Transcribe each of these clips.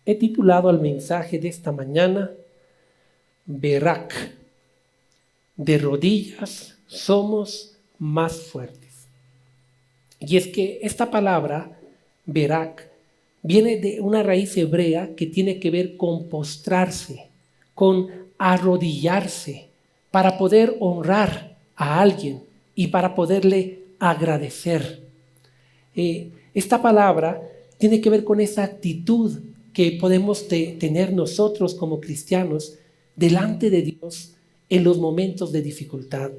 He titulado al mensaje de esta mañana, Berak, de rodillas somos más fuertes. Y es que esta palabra, Berak, viene de una raíz hebrea que tiene que ver con postrarse, con arrodillarse, para poder honrar a alguien y para poderle agradecer. Esta palabra tiene que ver con esa actitud que podemos tener nosotros como cristianos delante de Dios en los momentos de dificultad.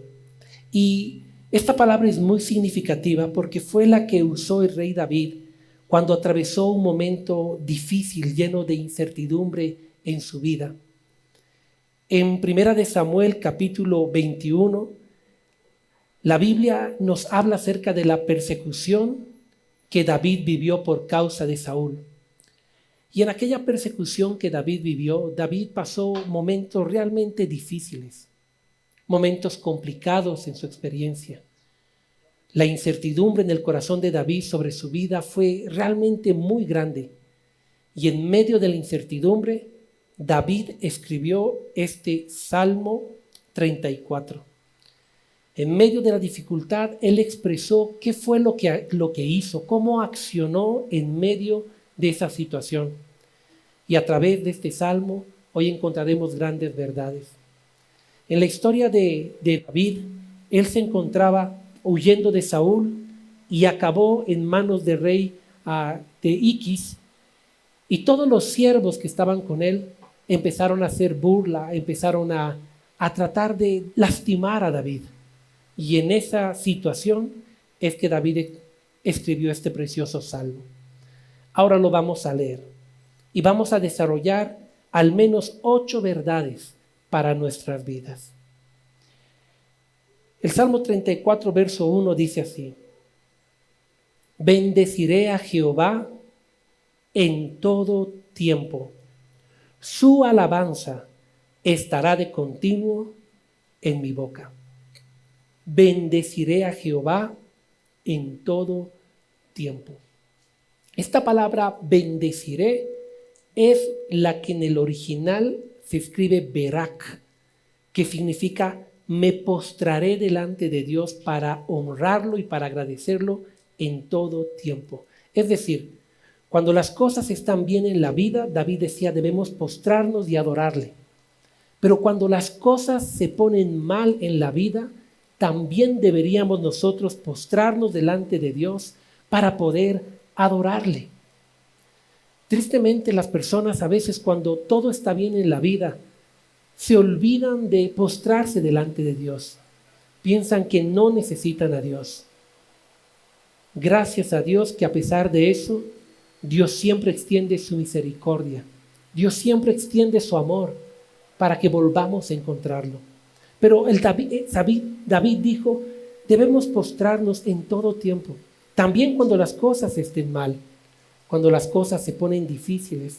Y esta palabra es muy significativa porque fue la que usó el rey David cuando atravesó un momento difícil, lleno de incertidumbre en su vida. En 1 de Samuel capítulo 21, la Biblia nos habla acerca de la persecución que David vivió por causa de Saúl. Y en aquella persecución que David vivió, David pasó momentos realmente difíciles, momentos complicados en su experiencia. La incertidumbre en el corazón de David sobre su vida fue realmente muy grande. Y en medio de la incertidumbre, David escribió este Salmo 34. En medio de la dificultad, él expresó qué fue lo que hizo, cómo accionó en medio de esa situación. Y a través de este Salmo, hoy encontraremos grandes verdades. En la historia de David, él se encontraba huyendo de Saúl y acabó en manos del rey de Iquis, y todos los siervos que estaban con él empezaron a hacer burla, empezaron a tratar de lastimar a David. Y en esa situación es que David escribió este precioso salmo. Ahora lo vamos a leer y vamos a desarrollar al menos 8 verdades para nuestras vidas. El Salmo 34, verso 1 dice así: Bendeciré a Jehová en todo tiempo. Su alabanza estará de continuo en mi boca. Bendeciré a Jehová en todo tiempo. Esta palabra bendeciré es la que en el original se escribe berak, que significa me postraré delante de Dios para honrarlo y para agradecerlo en todo tiempo. Es decir, cuando las cosas están bien en la vida, David decía, debemos postrarnos y adorarle. Pero cuando las cosas se ponen mal en la vida, también deberíamos nosotros postrarnos delante de Dios para poder adorarle. Tristemente, las personas a veces cuando todo está bien en la vida, se olvidan de postrarse delante de Dios. Piensan que no necesitan a Dios. Gracias a Dios que a pesar de eso, Dios siempre extiende su misericordia. Dios siempre extiende su amor para que volvamos a encontrarlo. Pero David dijo, debemos postrarnos en todo tiempo. También cuando las cosas estén mal, cuando las cosas se ponen difíciles,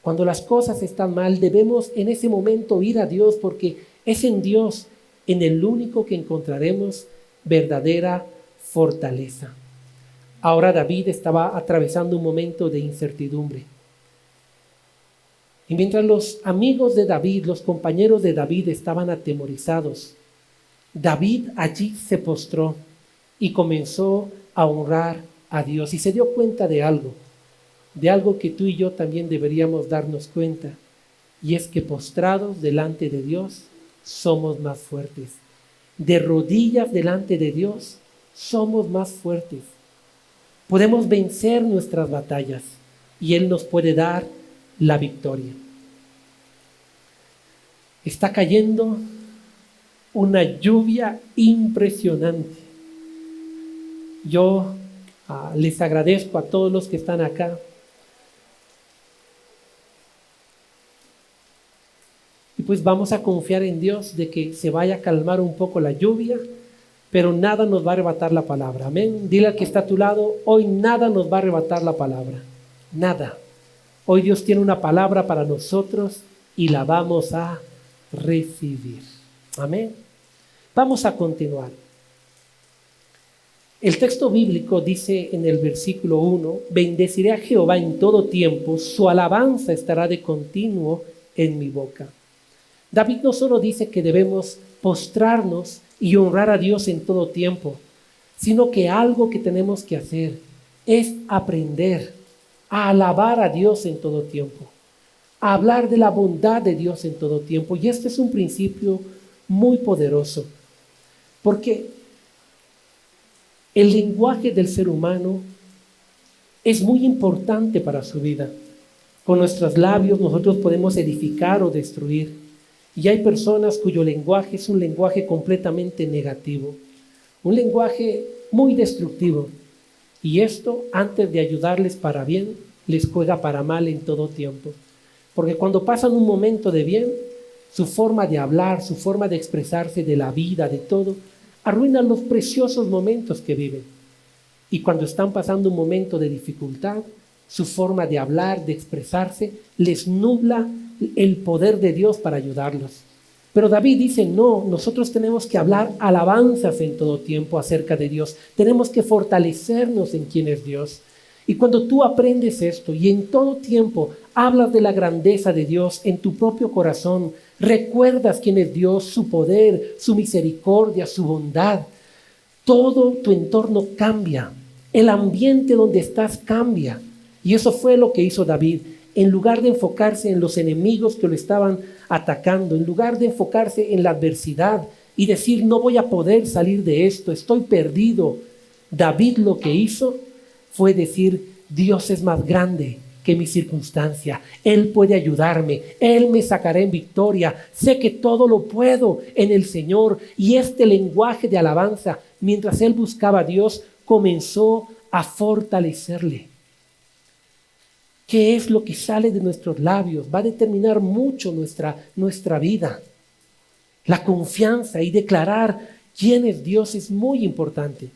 cuando las cosas están mal, debemos en ese momento ir a Dios, porque es en Dios, en el único que encontraremos verdadera fortaleza. Ahora David estaba atravesando un momento de incertidumbre. Y mientras los amigos de David, los compañeros de David estaban atemorizados, David allí se postró y comenzó a honrar a Dios. Y se dio cuenta de algo que tú y yo también deberíamos darnos cuenta. Y es que postrados delante de Dios somos más fuertes. De rodillas delante de Dios somos más fuertes. Podemos vencer nuestras batallas y Él nos puede dar la victoria. Está cayendo una lluvia impresionante. Yo les agradezco a todos los que están acá. Y pues vamos a confiar en Dios de que se vaya a calmar un poco la lluvia, pero nada nos va a arrebatar la palabra. Amén. Dile al que está a tu lado, hoy nada nos va a arrebatar la palabra. Nada. Hoy Dios tiene una palabra para nosotros y la vamos a recibir. Amén. Vamos a continuar. El texto bíblico dice en el versículo 1, bendeciré a Jehová en todo tiempo, su alabanza estará de continuo en mi boca. David no solo dice que debemos postrarnos y honrar a Dios en todo tiempo, sino que algo que tenemos que hacer es aprender a alabar a Dios en todo tiempo, a hablar de la bondad de Dios en todo tiempo. Y este es un principio muy poderoso, porque el lenguaje del ser humano es muy importante para su vida. Con nuestros labios nosotros podemos edificar o destruir. Y hay personas cuyo lenguaje es un lenguaje completamente negativo, un lenguaje muy destructivo. Y esto, antes de ayudarles para bien, les juega para mal en todo tiempo. Porque cuando pasan un momento de bien, su forma de hablar, su forma de expresarse de la vida, de todo, arruinan los preciosos momentos que viven. Y cuando están pasando un momento de dificultad, su forma de hablar, de expresarse, les nubla el poder de Dios para ayudarlos. Pero David dice, no, nosotros tenemos que hablar alabanzas en todo tiempo acerca de Dios. Tenemos que fortalecernos en quién es Dios. Y cuando tú aprendes esto y en todo tiempo hablas de la grandeza de Dios en tu propio corazón, recuerdas quién es Dios, su poder, su misericordia, su bondad, todo tu entorno cambia. El ambiente donde estás cambia. Y eso fue lo que hizo David. En lugar de enfocarse en los enemigos que lo estaban atacando, en lugar de enfocarse en la adversidad y decir, no voy a poder salir de esto, estoy perdido, David lo que hizo fue decir, Dios es más grande que mi circunstancia. Él puede ayudarme, Él me sacará en victoria. Sé que todo lo puedo en el Señor. Y este lenguaje de alabanza, mientras él buscaba a Dios, comenzó a fortalecerle. ¿Qué es lo que sale de nuestros labios? Va a determinar mucho nuestra vida. La confianza y declarar quién es Dios es muy importante.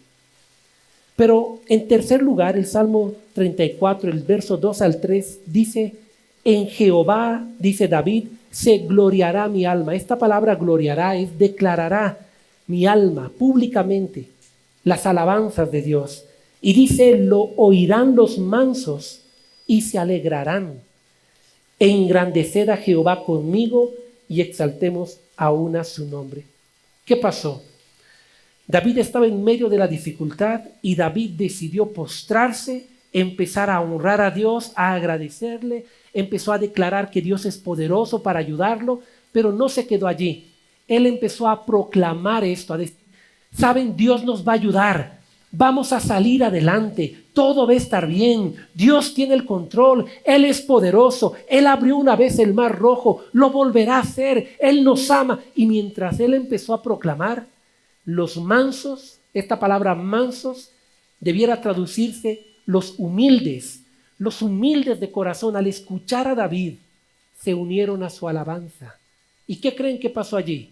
Pero en tercer lugar, el Salmo 34, el verso 2 al 3, dice, en Jehová, dice David, se gloriará mi alma. Esta palabra gloriará es declarará mi alma públicamente las alabanzas de Dios. Y dice, lo oirán los mansos y se alegrarán. Engrandeced a Jehová conmigo y exaltemos aún a su nombre. ¿Qué pasó? David estaba en medio de la dificultad y David decidió postrarse, empezar a honrar a Dios, a agradecerle, empezó a declarar que Dios es poderoso para ayudarlo, pero no se quedó allí. Él empezó a proclamar esto, a decir, saben, Dios nos va a ayudar, vamos a salir adelante, todo va a estar bien, Dios tiene el control, Él es poderoso, Él abrió una vez el mar rojo, lo volverá a hacer, Él nos ama. Y mientras él empezó a proclamar, los mansos, esta palabra mansos debiera traducirse los humildes de corazón, al escuchar a David, se unieron a su alabanza. ¿Y qué creen que pasó allí?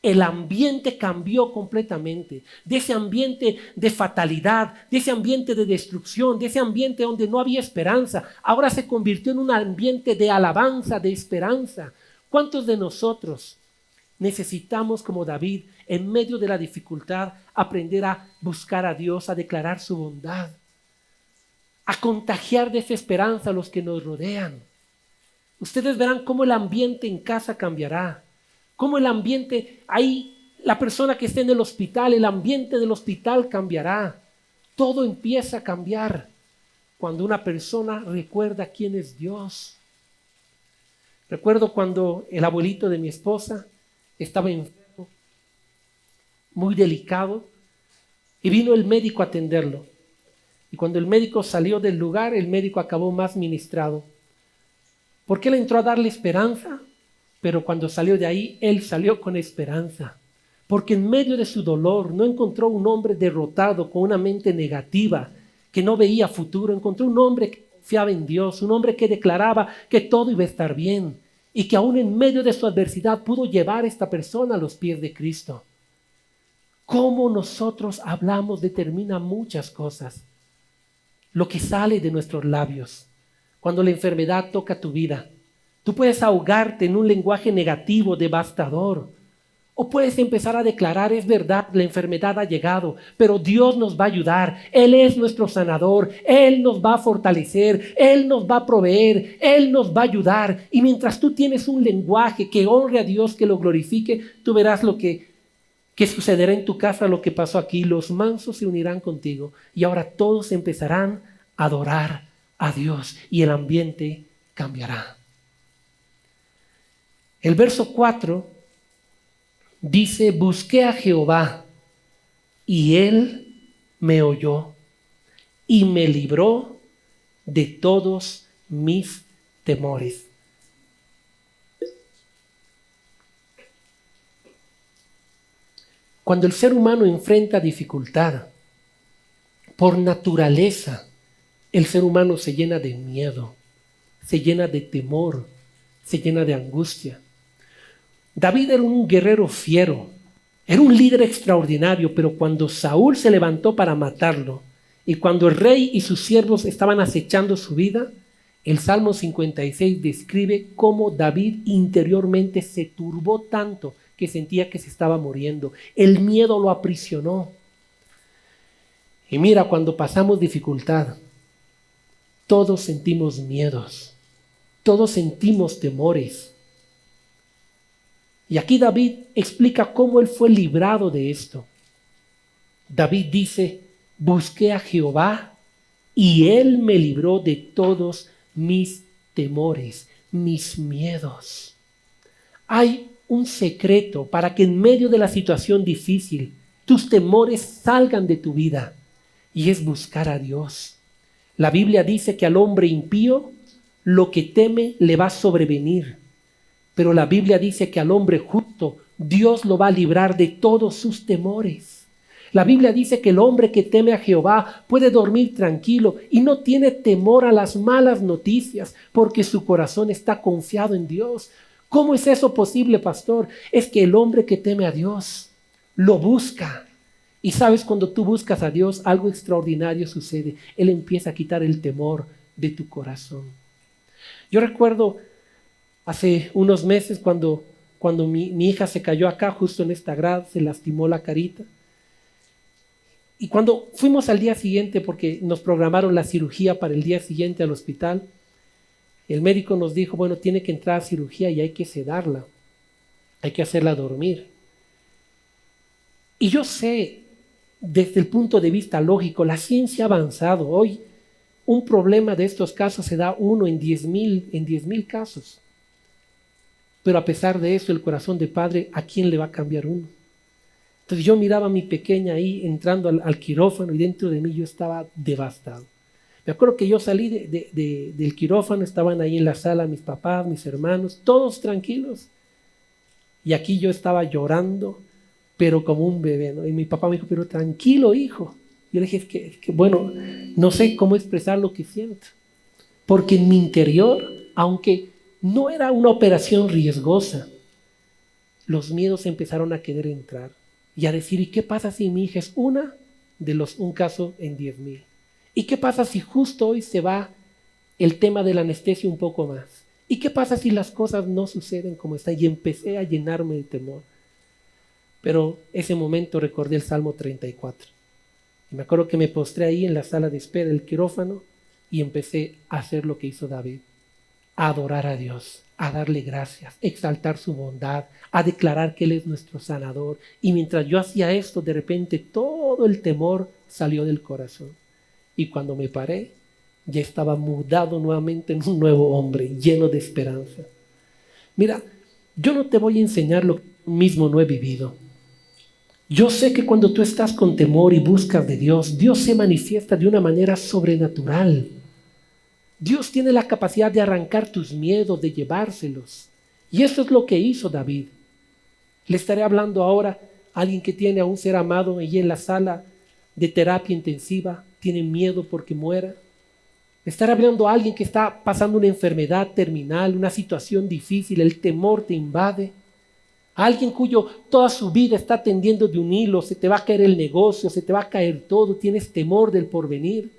El ambiente cambió completamente. De ese ambiente de fatalidad, de ese ambiente de destrucción, de ese ambiente donde no había esperanza, ahora se convirtió en un ambiente de alabanza, de esperanza. ¿Cuántos de nosotros necesitamos, como David, en medio de la dificultad, aprender a buscar a Dios, a declarar su bondad, a contagiar de esa esperanza a los que nos rodean? Ustedes verán cómo el ambiente en casa cambiará, cómo el ambiente, ahí la persona que esté en el hospital, el ambiente del hospital cambiará. Todo empieza a cambiar cuando una persona recuerda quién es Dios. Recuerdo cuando el abuelito de mi esposa estaba enfermo, muy delicado, y vino el médico a atenderlo. Y cuando el médico salió del lugar, el médico acabó más ministrado. Porque él entró a darle esperanza, pero cuando salió de ahí, él salió con esperanza. Porque en medio de su dolor no encontró un hombre derrotado con una mente negativa, que no veía futuro. Encontró un hombre que confiaba en Dios, un hombre que declaraba que todo iba a estar bien y que aún en medio de su adversidad pudo llevar a esta persona a los pies de Cristo. Cómo nosotros hablamos determina muchas cosas. Lo que sale de nuestros labios. Cuando la enfermedad toca tu vida, tú puedes ahogarte en un lenguaje negativo, devastador, O puedes empezar a declarar, es verdad, la enfermedad ha llegado, pero Dios nos va a ayudar. Él es nuestro sanador, Él nos va a fortalecer, Él nos va a proveer, Él nos va a ayudar. Y mientras tú tienes un lenguaje que honre a Dios, que lo glorifique, tú verás lo que sucederá en tu casa, lo que pasó aquí. Los mansos se unirán contigo y ahora todos empezarán a adorar a Dios y el ambiente cambiará. El verso 4 dice, busqué a Jehová y Él me oyó y me libró de todos mis temores. Cuando el ser humano enfrenta dificultad, por naturaleza, el ser humano se llena de miedo, se llena de temor, se llena de angustia. David era un guerrero fiero, era un líder extraordinario, pero cuando Saúl se levantó para matarlo y cuando el rey y sus siervos estaban acechando su vida, el Salmo 56 describe cómo David interiormente se turbó tanto que sentía que se estaba muriendo. El miedo lo aprisionó. Y mira, cuando pasamos dificultad, todos sentimos miedos, todos sentimos temores. Y aquí David explica cómo él fue librado de esto. David dice, busqué a Jehová y Él me libró de todos mis temores, mis miedos. Hay un secreto para que en medio de la situación difícil tus temores salgan de tu vida y es buscar a Dios. La Biblia dice que al hombre impío lo que teme le va a sobrevenir. Pero la Biblia dice que al hombre justo Dios lo va a librar de todos sus temores. La Biblia dice que el hombre que teme a Jehová puede dormir tranquilo y no tiene temor a las malas noticias porque su corazón está confiado en Dios. ¿Cómo es eso posible, pastor? Es que el hombre que teme a Dios lo busca. Y sabes, cuando tú buscas a Dios, algo extraordinario sucede. Él empieza a quitar el temor de tu corazón. Yo recuerdo hace unos meses cuando mi hija se cayó acá, justo en esta grada, se lastimó la carita. Y cuando fuimos al día siguiente, porque nos programaron la cirugía para el día siguiente al hospital, el médico nos dijo, bueno, tiene que entrar a cirugía y hay que sedarla, hay que hacerla dormir. Y yo sé, desde el punto de vista lógico, la ciencia ha avanzado. Hoy un problema de estos casos se da uno en 10,000 casos. Pero a pesar de eso, el corazón de padre, ¿a quién le va a cambiar uno? Entonces yo miraba a mi pequeña ahí entrando al quirófano y dentro de mí yo estaba devastado. Me acuerdo que yo salí del quirófano, estaban ahí en la sala mis papás, mis hermanos, todos tranquilos. Y aquí yo estaba llorando, pero como un bebé, ¿no? Y mi papá me dijo, pero tranquilo, hijo. Yo le dije, es que bueno, no sé cómo expresar lo que siento. Porque en mi interior, aunque no era una operación riesgosa, los miedos empezaron a querer entrar y a decir, ¿y qué pasa si mi hija es un caso en 10,000? ¿Y qué pasa si justo hoy se va el tema de la anestesia un poco más? ¿Y qué pasa si las cosas no suceden como están? Y empecé a llenarme de temor. Pero ese momento recordé el Salmo 34. Y me acuerdo que me postré ahí en la sala de espera del quirófano y empecé a hacer lo que hizo David. A adorar a Dios, a darle gracias, exaltar su bondad, a declarar que Él es nuestro sanador. Y mientras yo hacía esto, de repente todo el temor salió del corazón. Y cuando me paré, ya estaba mudado nuevamente en un nuevo hombre, lleno de esperanza. Mira, yo no te voy a enseñar lo que yo mismo no he vivido. Yo sé que cuando tú estás con temor y buscas de Dios, Dios se manifiesta de una manera sobrenatural. Dios tiene la capacidad de arrancar tus miedos, de llevárselos. Y eso es lo que hizo David. Le estaré hablando ahora a alguien que tiene a un ser amado allí en la sala de terapia intensiva, tiene miedo porque muera. Le estaré hablando a alguien que está pasando una enfermedad terminal, una situación difícil, el temor te invade. A alguien cuyo toda su vida está tendiendo de un hilo, se te va a caer el negocio, se te va a caer todo, tienes temor del porvenir.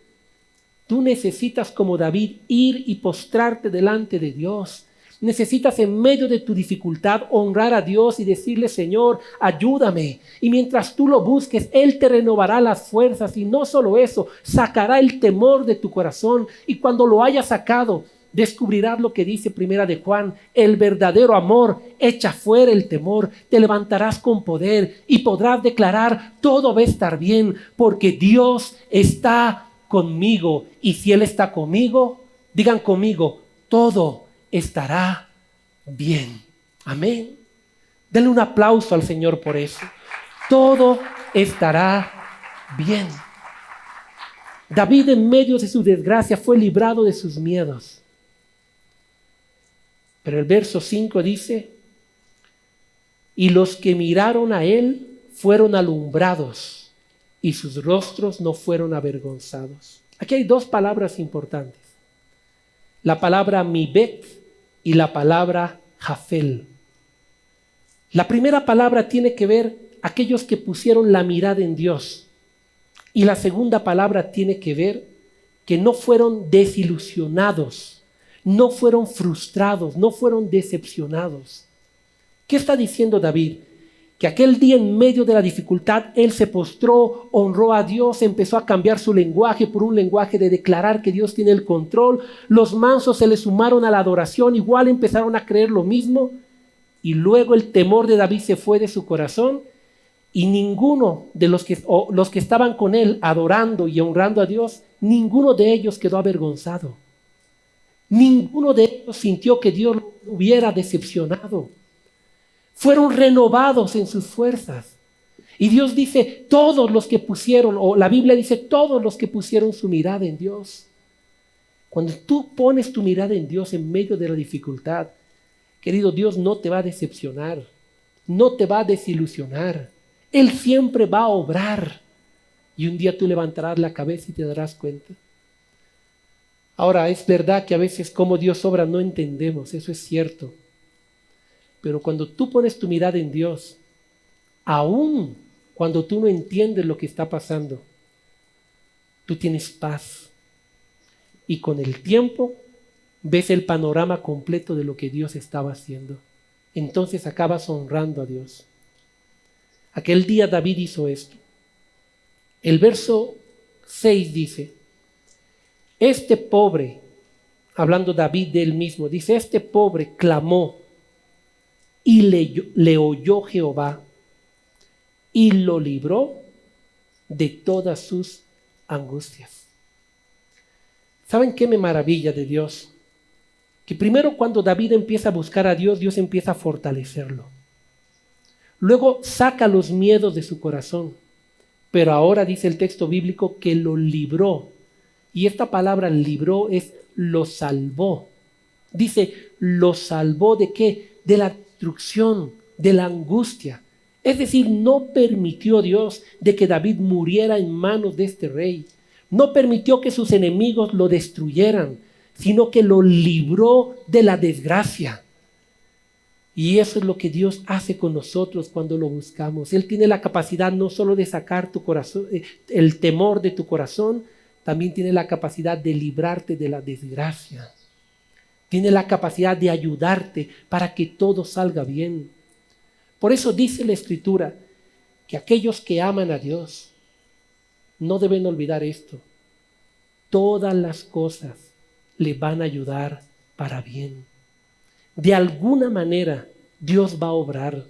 Tú necesitas, como David, ir y postrarte delante de Dios Necesitas en medio de tu dificultad honrar a Dios y decirle: Señor, ayúdame. Y mientras tú lo busques, Él te renovará las fuerzas. Y no solo eso, sacará el temor de tu corazón. Y cuando lo hayas sacado, descubrirás lo que dice Primera de Juan: el verdadero amor echa fuera el temor. Te levantarás con poder y podrás declarar: todo va a estar bien, porque Dios está conmigo. Y si Él está conmigo, digan conmigo: todo estará bien. Amén. Denle un aplauso al Señor por eso. Todo estará bien. David, en medio de su desgracia, fue librado de sus miedos. Pero el verso 5 dice: y los que miraron a él fueron alumbrados, y sus rostros no fueron avergonzados. Aquí hay dos palabras importantes: la palabra mibet y la palabra jafel. La primera palabra tiene que ver aquellos que pusieron la mirada en Dios, y la segunda palabra tiene que ver que no fueron desilusionados, no fueron frustrados, no fueron decepcionados. ¿Qué está diciendo David? Que aquel día, en medio de la dificultad, él se postró, honró a Dios, empezó a cambiar su lenguaje por un lenguaje de declarar que Dios tiene el control. Los mansos se le sumaron a la adoración, igual empezaron a creer lo mismo. Y luego el temor de David se fue de su corazón, y ninguno de los que estaban con él adorando y honrando a Dios, ninguno de ellos quedó avergonzado. Ninguno de ellos sintió que Dios lo hubiera decepcionado. Fueron renovados en sus fuerzas. Y Dios dice: todos los que pusieron, o la Biblia dice: todos los que pusieron su mirada en Dios. Cuando tú pones tu mirada en Dios en medio de la dificultad, querido, Dios no te va a decepcionar, no te va a desilusionar. Él siempre va a obrar. Y un día tú levantarás la cabeza y te darás cuenta. Ahora, es verdad que a veces como Dios obra no entendemos, eso es cierto. Pero cuando tú pones tu mirada en Dios, aún cuando tú no entiendes lo que está pasando, tú tienes paz. Y con el tiempo ves el panorama completo de lo que Dios estaba haciendo. Entonces acabas honrando a Dios. Aquel día David hizo esto. El verso 6 dice: este pobre, hablando David de él mismo, dice: este pobre clamó y le oyó Jehová y lo libró de todas sus angustias. ¿Saben qué me maravilla de Dios? Que primero, cuando David empieza a buscar a Dios, Dios empieza a fortalecerlo. Luego saca los miedos de su corazón. Pero ahora dice el texto bíblico que lo libró. Y esta palabra libró es lo salvó. Dice: lo salvó ¿de qué? De la destrucción, de la angustia. Es decir, no permitió Dios de que David muriera en manos de este rey. No permitió que sus enemigos lo destruyeran, sino que lo libró de la desgracia. Y eso es lo que Dios hace con nosotros cuando lo buscamos. Él tiene la capacidad no solo de sacar tu corazón, el temor de tu corazón, también tiene la capacidad de librarte de la desgracia. Tiene la capacidad de ayudarte para que todo salga bien. Por eso dice la Escritura que aquellos que aman a Dios no deben olvidar esto: todas las cosas le van a ayudar para bien. De alguna manera Dios va a obrar.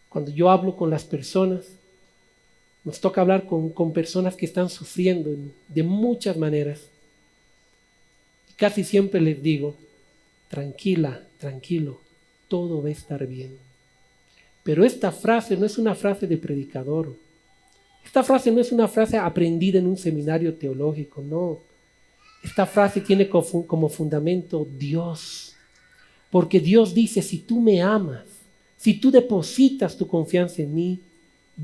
Cuando yo hablo con las personas, nos toca hablar con personas que están sufriendo de muchas maneras. Casi siempre les digo: tranquila, tranquilo, todo va a estar bien. Pero esta frase no es una frase de predicador. Esta frase no es una frase aprendida en un seminario teológico, no. Esta frase tiene como fundamento Dios. Porque Dios dice: si tú me amas, si tú depositas tu confianza en mí,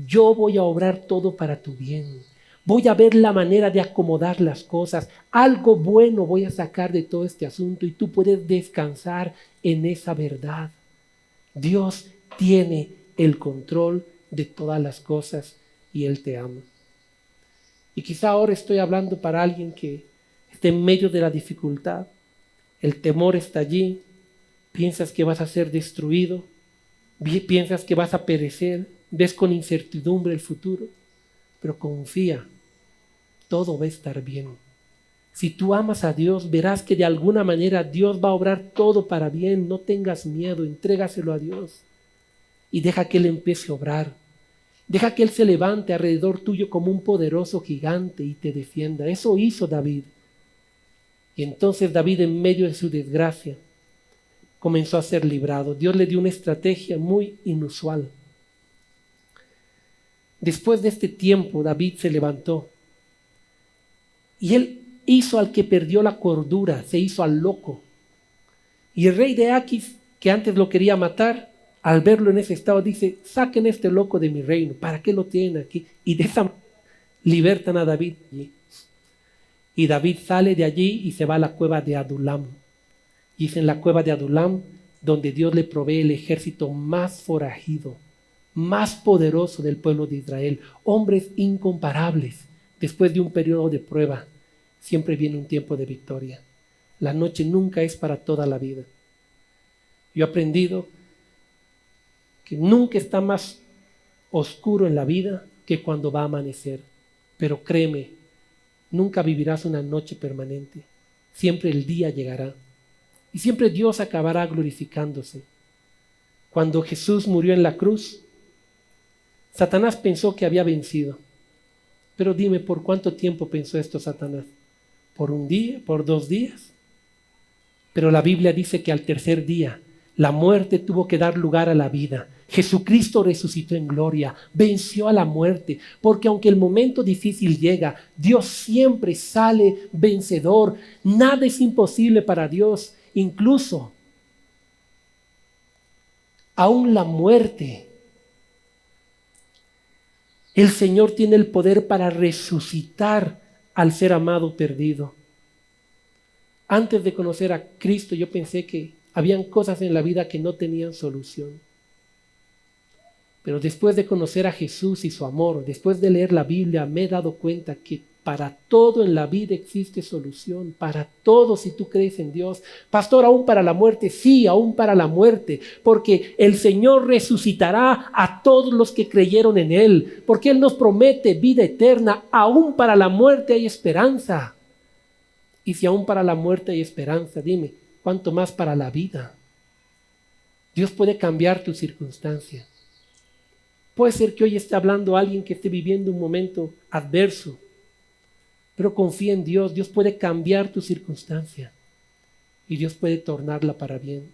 yo voy a obrar todo para tu bien. Voy a ver la manera de acomodar las cosas. Algo bueno voy a sacar de todo este asunto y tú puedes descansar en esa verdad. Dios tiene el control de todas las cosas y Él te ama. Y quizá ahora estoy hablando para alguien que esté en medio de la dificultad El temor está allí. Piensas que vas a ser destruido. Piensas que vas a perecer. Ves con incertidumbre el futuro. Pero confía, todo va a estar bien. Si tú amas a Dios, verás que de alguna manera Dios va a obrar todo para bien. No tengas miedo, entrégaselo a Dios y deja que Él empiece a obrar. Deja que Él se levante alrededor tuyo como un poderoso gigante y te defienda. Eso hizo David. Y entonces David, en medio de su desgracia, comenzó a ser librado. Dios le dio una estrategia muy inusual. Después de este tiempo, David se levantó y él hizo al que perdió la cordura, se hizo al loco. Y el rey de Aquis, que antes lo quería matar, al verlo en ese estado, dice: saquen este loco de mi reino, ¿para qué lo tienen aquí? Y de esa manera libertan a David allí. Y David sale de allí y se va a la cueva de Adulam. Y es en la cueva de Adulam donde Dios le provee el ejército más forajido, más poderoso del pueblo de Israel. Hombres incomparables. Después de un periodo de prueba, siempre viene un tiempo de victoria. La noche nunca es para toda la vida. Yo he aprendido que nunca está más oscuro en la vida que cuando va a amanecer. Pero créeme, nunca vivirás una noche permanente. Siempre el día llegará. Y siempre Dios acabará glorificándose. Cuando Jesús murió en la cruz, Satanás pensó que había vencido. Pero dime, ¿por cuánto tiempo pensó esto Satanás? ¿Por un día? ¿Por 2 días? Pero la Biblia dice que al tercer día la muerte tuvo que dar lugar a la vida. Jesucristo resucitó en gloria, venció a la muerte, porque aunque el momento difícil llega, Dios siempre sale vencedor. Nada es imposible para Dios, incluso aún la muerte. El Señor tiene el poder para resucitar al ser amado perdido. Antes de conocer a Cristo, yo pensé que habían cosas en la vida que no tenían solución. Pero después de conocer a Jesús y su amor, después de leer la Biblia, me he dado cuenta que para todo en la vida existe solución. Para todo, si tú crees en Dios. Pastor, ¿aún para la muerte? Sí, aún para la muerte. Porque el Señor resucitará a todos los que creyeron en Él. Porque Él nos promete vida eterna. Aún para la muerte hay esperanza. Y si aún para la muerte hay esperanza, dime, ¿cuánto más para la vida? Dios puede cambiar tu circunstancia. Puede ser que hoy esté hablando alguien que esté viviendo un momento adverso, pero confía en Dios. Dios puede cambiar tu circunstancia y Dios puede tornarla para bien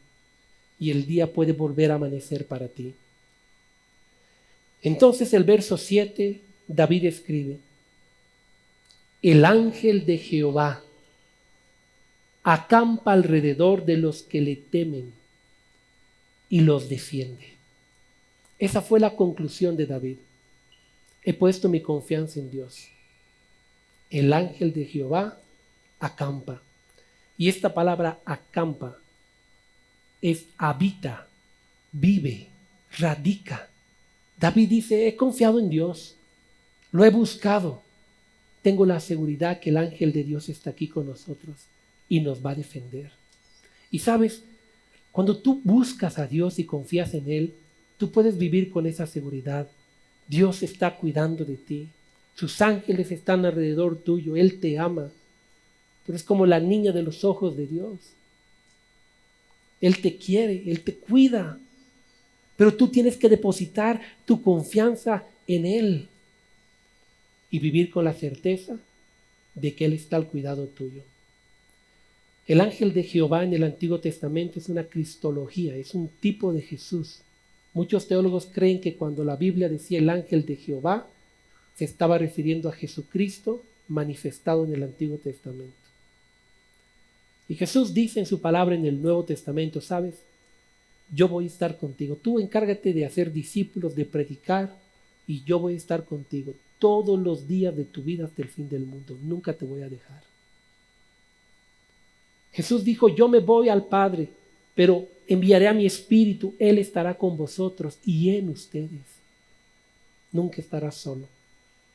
y el día puede volver a amanecer para ti. Entonces el verso 7, David escribe: el ángel de Jehová acampa alrededor de los que le temen y los defiende. Esa fue la conclusión de David. He puesto mi confianza en Dios. El ángel de Jehová acampa. Y esta palabra acampa es habita, vive, radica. David dice: he confiado en Dios, lo he buscado. Tengo la seguridad que el ángel de Dios está aquí con nosotros y nos va a defender. Y sabes, cuando tú buscas a Dios y confías en Él, tú puedes vivir con esa seguridad. Dios está cuidando de ti. Sus ángeles están alrededor tuyo. Él te ama. Tú eres como la niña de los ojos de Dios. Él te quiere, Él te cuida. Pero tú tienes que depositar tu confianza en Él y vivir con la certeza de que Él está al cuidado tuyo. El ángel de Jehová en el Antiguo Testamento es una cristología, es un tipo de Jesús. Muchos teólogos creen que cuando la Biblia decía el ángel de Jehová, se estaba refiriendo a Jesucristo manifestado en el Antiguo Testamento. Y Jesús dice en su palabra en el Nuevo Testamento: ¿sabes? Yo voy a estar contigo. Tú encárgate de hacer discípulos, de predicar, y yo voy a estar contigo todos los días de tu vida hasta el fin del mundo. Nunca te voy a dejar. Jesús dijo: yo me voy al Padre, pero enviaré a mi Espíritu. Él estará con vosotros y en ustedes. Nunca estarás solo.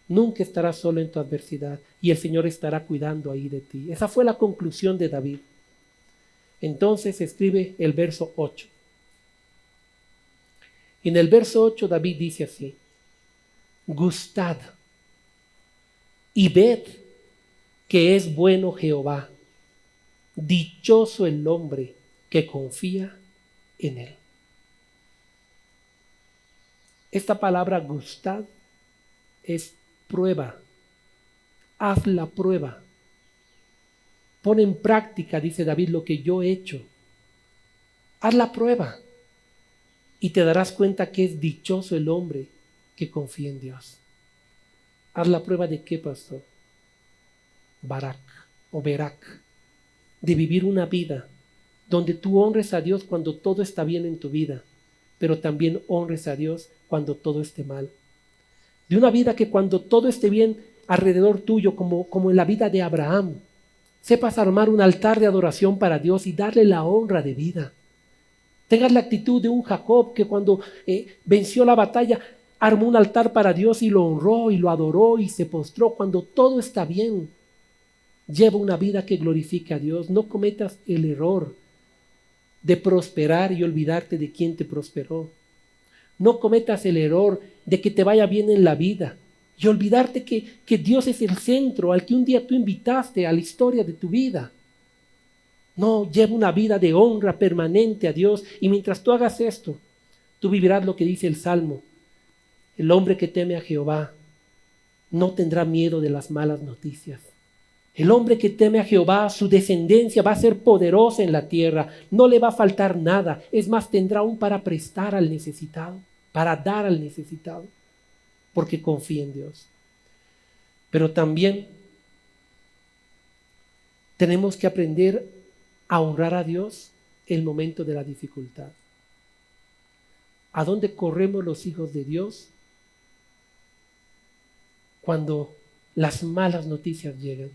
Nunca estarás solo en tu adversidad y el Señor estará cuidando ahí de ti. Esa fue la conclusión de David. Entonces escribe el verso 8. En el verso 8 David dice así: gustad y ved que es bueno Jehová, dichoso el hombre que confía en él. Esta palabra gustad es prueba. Haz la prueba. Pon en práctica, dice David, lo que yo he hecho. Haz la prueba y te darás cuenta que es dichoso el hombre que confía en Dios. Haz la prueba de qué, pastor. Barak o Berak, de vivir una vida donde tú honres a Dios cuando todo está bien en tu vida, pero también honres a Dios cuando todo esté mal. De una vida que cuando todo esté bien alrededor tuyo, como en la vida de Abraham, sepas armar un altar de adoración para Dios y darle la honra de vida. Tengas la actitud de un Jacob que cuando venció la batalla, armó un altar para Dios y lo honró y lo adoró y se postró cuando todo está bien. Lleva una vida que glorifique a Dios. No cometas el error de prosperar y olvidarte de quien te prosperó. No cometas el error de que te vaya bien en la vida y olvidarte que Dios es el centro al que un día tú invitaste a la historia de tu vida. No, lleva una vida de honra permanente a Dios, y mientras tú hagas esto, tú vivirás lo que dice el Salmo: el hombre que teme a Jehová no tendrá miedo de las malas noticias. El hombre que teme a Jehová, su descendencia va a ser poderosa en la tierra, no le va a faltar nada, es más, tendrá aún para prestar al necesitado, para dar al necesitado, porque confía en Dios. Pero también tenemos que aprender a honrar a Dios en el momento de la dificultad. ¿A dónde corremos los hijos de Dios cuando las malas noticias llegan?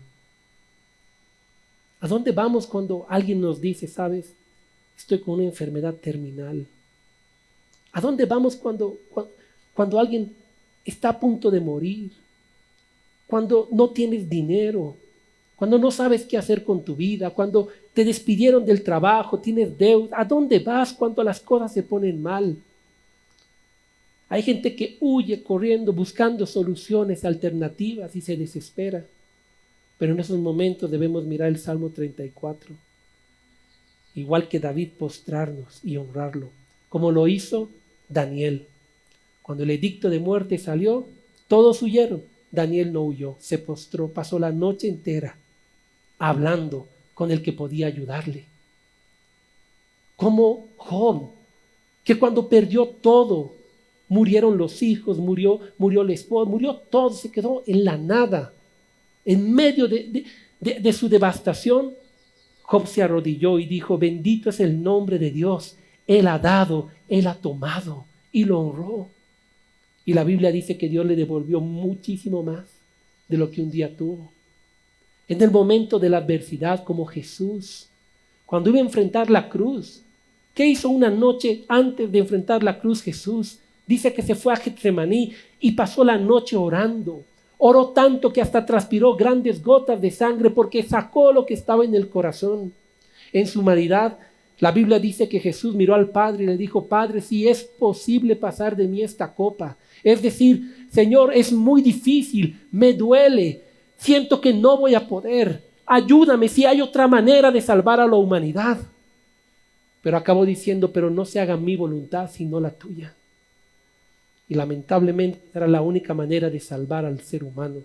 ¿A dónde vamos cuando alguien nos dice, sabes, estoy con una enfermedad terminal? ¿A dónde vamos cuando alguien está a punto de morir? Cuando no tienes dinero, cuando no sabes qué hacer con tu vida, cuando te despidieron del trabajo, tienes deuda. ¿A dónde vas cuando las cosas se ponen mal? Hay gente que huye corriendo, buscando soluciones alternativas y se desespera. Pero en esos momentos debemos mirar el Salmo 34. Igual que David, postrarnos y honrarlo, como lo hizo Daniel. Cuando el edicto de muerte salió, todos huyeron. Daniel no huyó, se postró, pasó la noche entera hablando con el que podía ayudarle. Como Job, que cuando perdió todo, murieron los hijos, murió el esposo, murió todo, se quedó en la nada. En medio de su devastación, Job se arrodilló y dijo: bendito es el nombre de Dios, Él ha dado, Él ha tomado, y lo honró. Y la Biblia dice que Dios le devolvió muchísimo más de lo que un día tuvo. En el momento de la adversidad, como Jesús, cuando iba a enfrentar la cruz, ¿qué hizo una noche antes de enfrentar la cruz Jesús? Dice que se fue a Getsemaní y pasó la noche orando. Oró tanto que hasta transpiró grandes gotas de sangre porque sacó lo que estaba en el corazón. En su humanidad, la Biblia dice que Jesús miró al Padre y le dijo: Padre, si es posible pasar de mí esta copa. Es decir, Señor, es muy difícil, me duele, siento que no voy a poder. Ayúdame si hay otra manera de salvar a la humanidad. Pero acabó diciendo: pero no se haga mi voluntad sino la tuya. Y lamentablemente era la única manera de salvar al ser humano.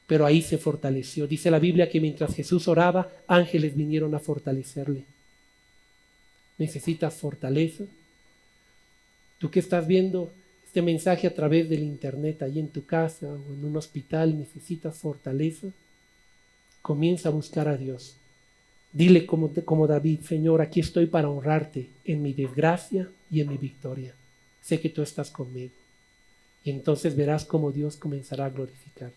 Pero ahí se fortaleció. Dice la Biblia que mientras Jesús oraba, ángeles vinieron a fortalecerle. ¿Necesitas fortaleza? Tú que estás viendo este mensaje a través del internet, ahí en tu casa o en un hospital, ¿necesitas fortaleza? Comienza a buscar a Dios. Dile como David: Señor, aquí estoy para honrarte en mi desgracia y en mi victoria. Sé que tú estás conmigo. Y entonces verás cómo Dios comenzará a glorificarte.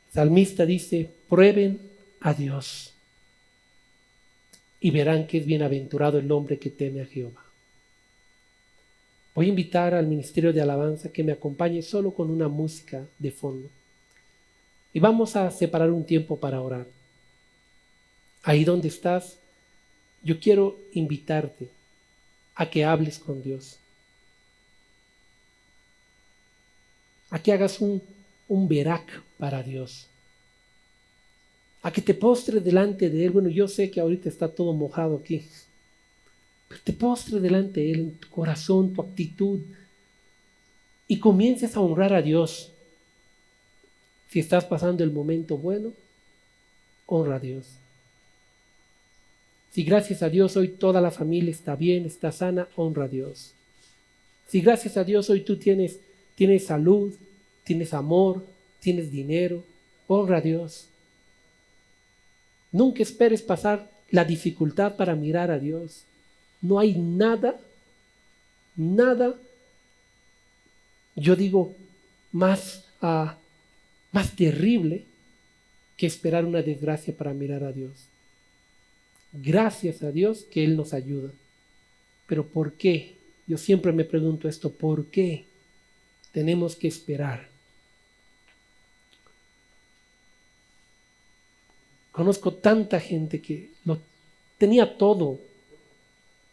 El salmista dice: prueben a Dios y verán que es bienaventurado el hombre que teme a Jehová. Voy a invitar al ministerio de alabanza que me acompañe solo con una música de fondo. Y vamos a separar un tiempo para orar. Ahí donde estás, yo quiero invitarte a que hables con Dios, a que hagas un verak para Dios, a que te postres delante de Él. Bueno, yo sé que ahorita está todo mojado aquí, pero te postres delante de Él en tu corazón, tu actitud, y comiences a honrar a Dios. Si estás pasando el momento bueno, honra a Dios. Si gracias a Dios hoy toda la familia está bien, está sana, honra a Dios. Si gracias a Dios hoy tú tienes salud, tienes amor, tienes dinero, honra a Dios. Nunca esperes pasar la dificultad para mirar a Dios. No hay nada, yo digo, más terrible que esperar una desgracia para mirar a Dios. Gracias a Dios que Él nos ayuda. Pero ¿por qué? Yo siempre me pregunto esto, ¿por qué tenemos que esperar? Conozco tanta gente que tenía todo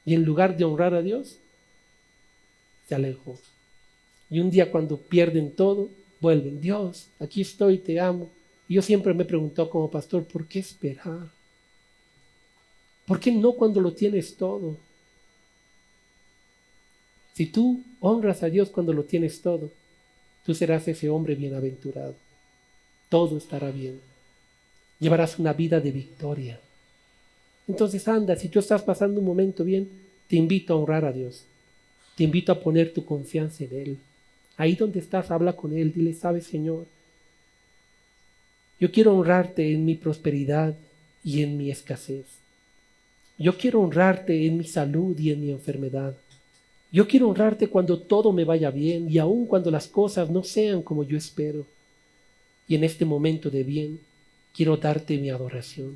y en lugar de honrar a Dios, se alejó. Y un día cuando pierden todo, vuelven. Dios, aquí estoy, te amo. Y yo siempre me he preguntado como pastor, ¿por qué esperar? ¿Por qué no cuando lo tienes todo? Si tú honras a Dios cuando lo tienes todo, tú serás ese hombre bienaventurado. Todo estará bien. Llevarás una vida de victoria. Entonces anda, si tú estás pasando un momento bien, te invito a honrar a Dios. Te invito a poner tu confianza en Él. Ahí donde estás, habla con Él. Dile, ¿sabes, Señor? Yo quiero honrarte en mi prosperidad y en mi escasez. Yo quiero honrarte en mi salud y en mi enfermedad. Yo quiero honrarte cuando todo me vaya bien y aun cuando las cosas no sean como yo espero. Y en este momento de bien, quiero darte mi adoración.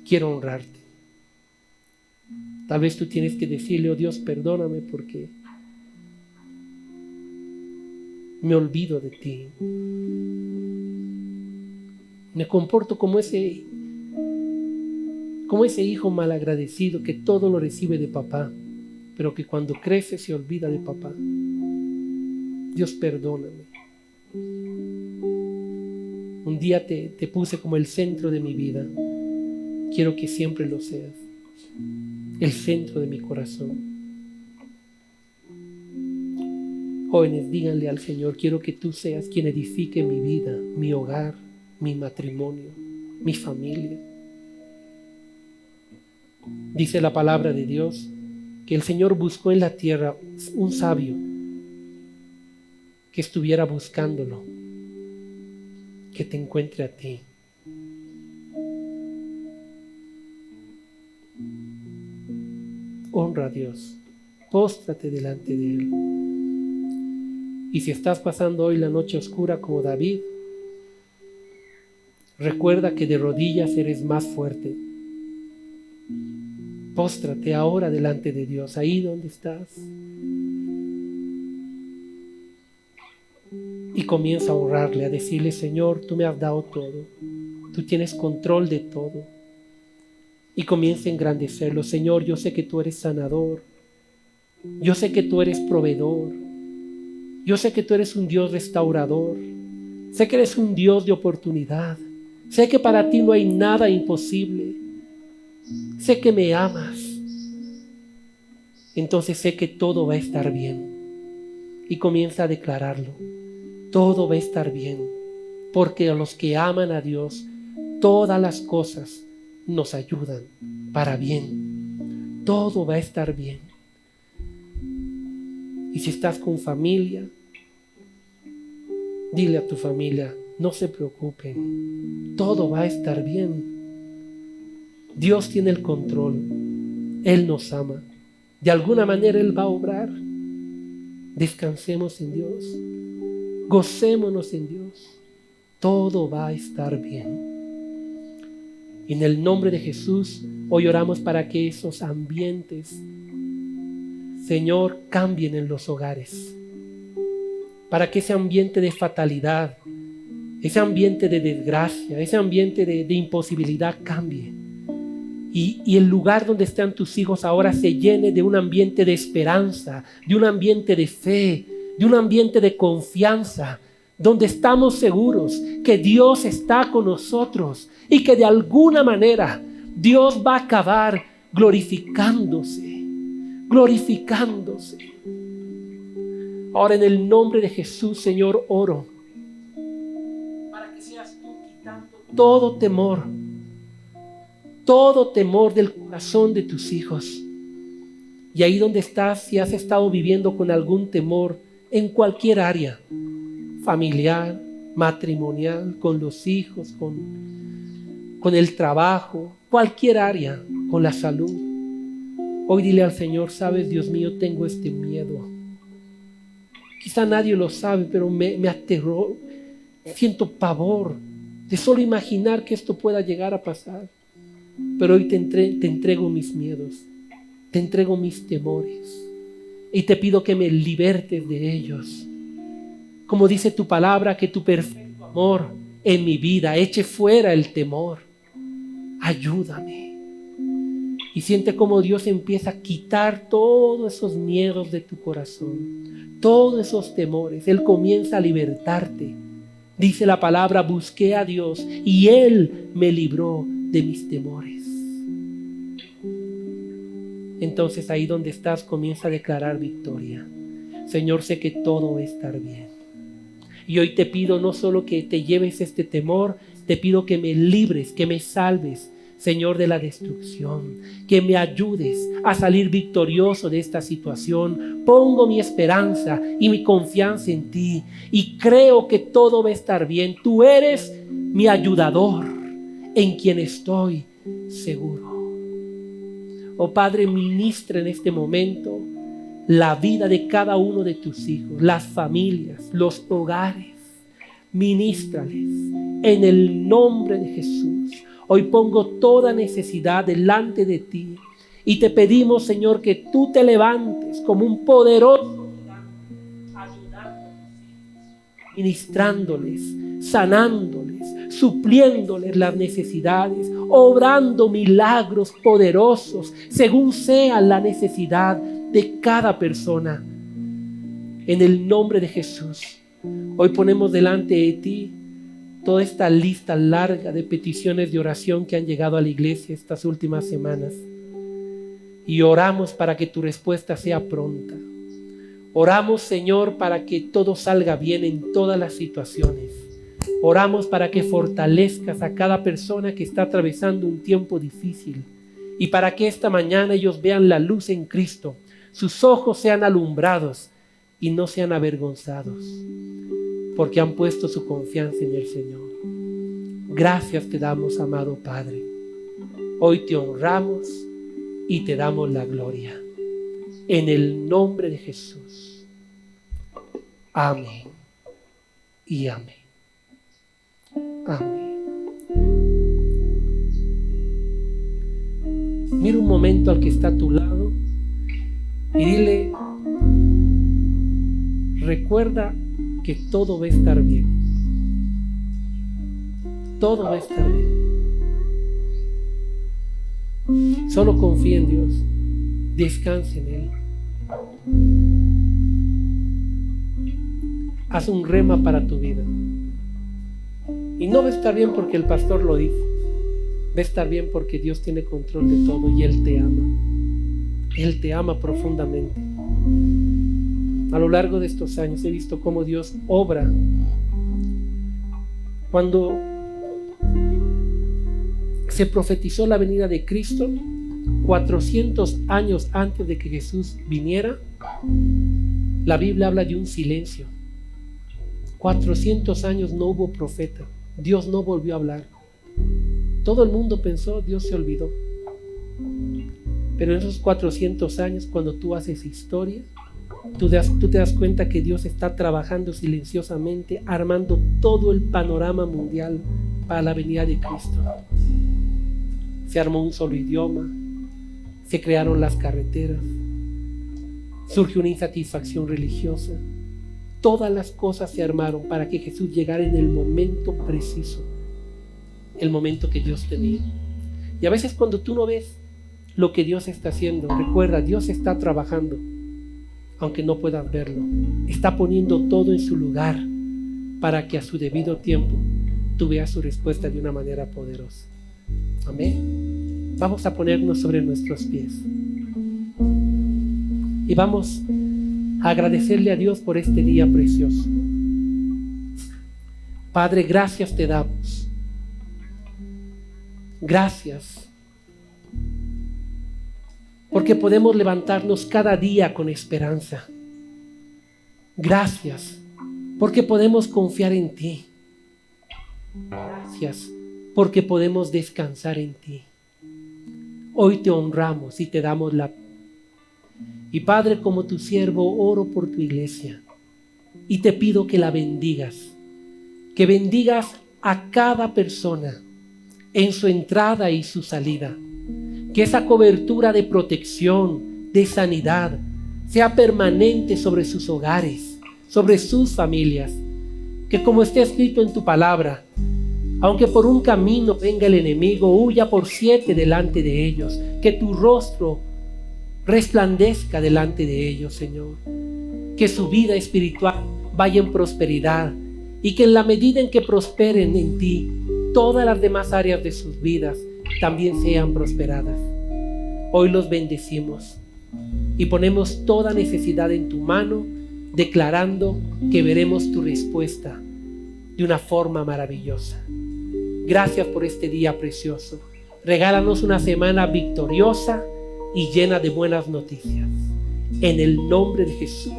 Quiero honrarte. Tal vez tú tienes que decirle, oh Dios, perdóname porque me olvido de ti. Me comporto como ese hijo malagradecido que todo lo recibe de papá, pero que cuando crece se olvida de papá. Dios, perdóname. Un día te puse como el centro de mi vida. Quiero que siempre lo seas. El centro de mi corazón. Jóvenes, díganle al Señor, quiero que tú seas quien edifique mi vida, mi hogar, mi matrimonio, mi familia. Dice la palabra de Dios que el Señor buscó en la tierra un sabio que estuviera buscándolo, que te encuentre a ti. Honra a Dios, póstrate delante de Él. Y si estás pasando hoy la noche oscura como David, recuerda que de rodillas eres más fuerte. Póstrate ahora delante de Dios, ahí donde estás. Y comienza a honrarle, a decirle, Señor, tú me has dado todo. Tú tienes control de todo. Y comienza a engrandecerlo. Señor, yo sé que tú eres sanador. Yo sé que tú eres proveedor. Yo sé que tú eres un Dios restaurador. Sé que eres un Dios de oportunidad. Sé que para ti no hay nada imposible. Sé que me amas. Entonces sé que todo va a estar bien. Y comienza a declararlo. Todo va a estar bien. Porque a los que aman a Dios, todas las cosas nos ayudan para bien. Todo va a estar bien. Y si estás con familia, dile a tu familia, no se preocupen, todo va a estar bien. Dios tiene el control, Él nos ama. De alguna manera Él va a obrar. Descansemos en Dios, gocémonos en Dios. Todo va a estar bien. En el nombre de Jesús, hoy oramos para que esos ambientes, Señor, cambien en los hogares. Para que ese ambiente de fatalidad, ese ambiente de desgracia, ese ambiente de imposibilidad cambie. y el lugar donde están tus hijos ahora se llene de un ambiente de esperanza, de un ambiente de fe, de un ambiente de confianza, donde estamos seguros que Dios está con nosotros y que de alguna manera Dios va a acabar glorificándose. Ahora, en el nombre de Jesús, Señor, oro para que seas tú quitando todo temor del corazón de tus hijos. Y ahí donde estás, si has estado viviendo con algún temor en cualquier área, familiar, matrimonial, con los hijos, con el trabajo, cualquier área, con la salud, hoy dile al Señor: sabes, Dios mío, tengo este miedo. Quizá nadie lo sabe, pero me aterró, siento pavor de solo imaginar que esto pueda llegar a pasar. Pero hoy te entrego mis miedos, te entrego mis temores y te pido que me libertes de ellos. Como dice tu palabra, que tu perfecto amor en mi vida eche fuera el temor. Ayúdame. Y siente cómo Dios empieza a quitar todos esos miedos de tu corazón, todos esos temores. Él comienza a libertarte. Dice la palabra: busqué a Dios y Él me libró de mis temores. Entonces ahí donde estás, comienza a declarar victoria. Señor, sé que todo va a estar bien. Y hoy te pido no solo que te lleves este temor, te pido que me libres, que me salves, Señor, de la destrucción, que me ayudes a salir victorioso de esta situación. Pongo mi esperanza y mi confianza en ti y creo que todo va a estar bien. Tú eres mi ayudador, en quien estoy seguro. Oh Padre, ministra en este momento la vida de cada uno de tus hijos, las familias, los hogares. Ministrales en el nombre de Jesús. Hoy pongo toda necesidad delante de ti y te pedimos, Señor, que tú te levantes como un poderoso gigante, ayudando a tus hijos, ministrándoles, sanándoles, supliéndoles las necesidades, obrando milagros poderosos según sea la necesidad de cada persona. En el nombre de Jesús, hoy ponemos delante de ti toda esta lista larga de peticiones de oración que han llegado a la iglesia estas últimas semanas. Y oramos para que tu respuesta sea pronta. Oramos, Señor, para que todo salga bien en todas las situaciones. Oramos para que fortalezcas a cada persona que está atravesando un tiempo difícil. Y para que esta mañana ellos vean la luz en Cristo. Sus ojos sean alumbrados y no sean avergonzados, porque han puesto su confianza en el Señor. Gracias te damos, amado Padre. Hoy te honramos y te damos la gloria. En el nombre de Jesús. Amén y amén. Amén. Mira un momento al que está a tu lado y dile: recuerda que todo va a estar bien. Todo va a estar bien. Solo confía en Dios. Descansa en Él. Haz un rema para tu vida. Y no va a estar bien porque el pastor lo dice. Va a estar bien porque Dios tiene control de todo y Él te ama. Él te ama profundamente. A lo largo de estos años he visto cómo Dios obra. Cuando se profetizó la venida de Cristo, 400 años antes de que Jesús viniera, la Biblia habla de un silencio. 400 años no hubo profeta. Dios no volvió a hablar. Todo el mundo pensó, Dios se olvidó. Pero en esos 400 años, cuando tú haces historia, tú te das cuenta que Dios está trabajando silenciosamente, armando todo el panorama mundial para la venida de Cristo. Se armó un solo idioma, se crearon las carreteras, surgió una insatisfacción religiosa. Todas las cosas se armaron para que Jesús llegara en el momento preciso, el momento que Dios tenía. Y a veces cuando tú no ves lo que Dios está haciendo, recuerda, Dios está trabajando, aunque no puedas verlo. Está poniendo todo en su lugar para que a su debido tiempo tú veas su respuesta de una manera poderosa. Amén. Vamos a ponernos sobre nuestros pies y vamos a agradecerle a Dios por este día precioso. Padre, gracias te damos. Gracias porque podemos levantarnos cada día con esperanza. Gracias porque podemos confiar en ti. Gracias porque podemos descansar en ti. Hoy te honramos y te damos la... Y Padre, como tu siervo, oro por tu iglesia y te pido que la bendigas. Que bendigas a cada persona en su entrada y su salida. Que esa cobertura de protección, de sanidad, sea permanente sobre sus hogares, sobre sus familias. Que como está escrito en tu palabra, aunque por un camino venga el enemigo, huya por 7 delante de ellos. Que tu rostro resplandezca delante de ellos, Señor. Que su vida espiritual vaya en prosperidad y que en la medida en que prosperen en ti, todas las demás áreas de sus vidas también sean prosperadas. Hoy los bendecimos y ponemos toda necesidad en tu mano, declarando que veremos tu respuesta de una forma maravillosa. Gracias por este día precioso. Regálanos una semana victoriosa y llena de buenas noticias. En el nombre de Jesús.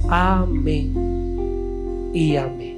Amén y amén.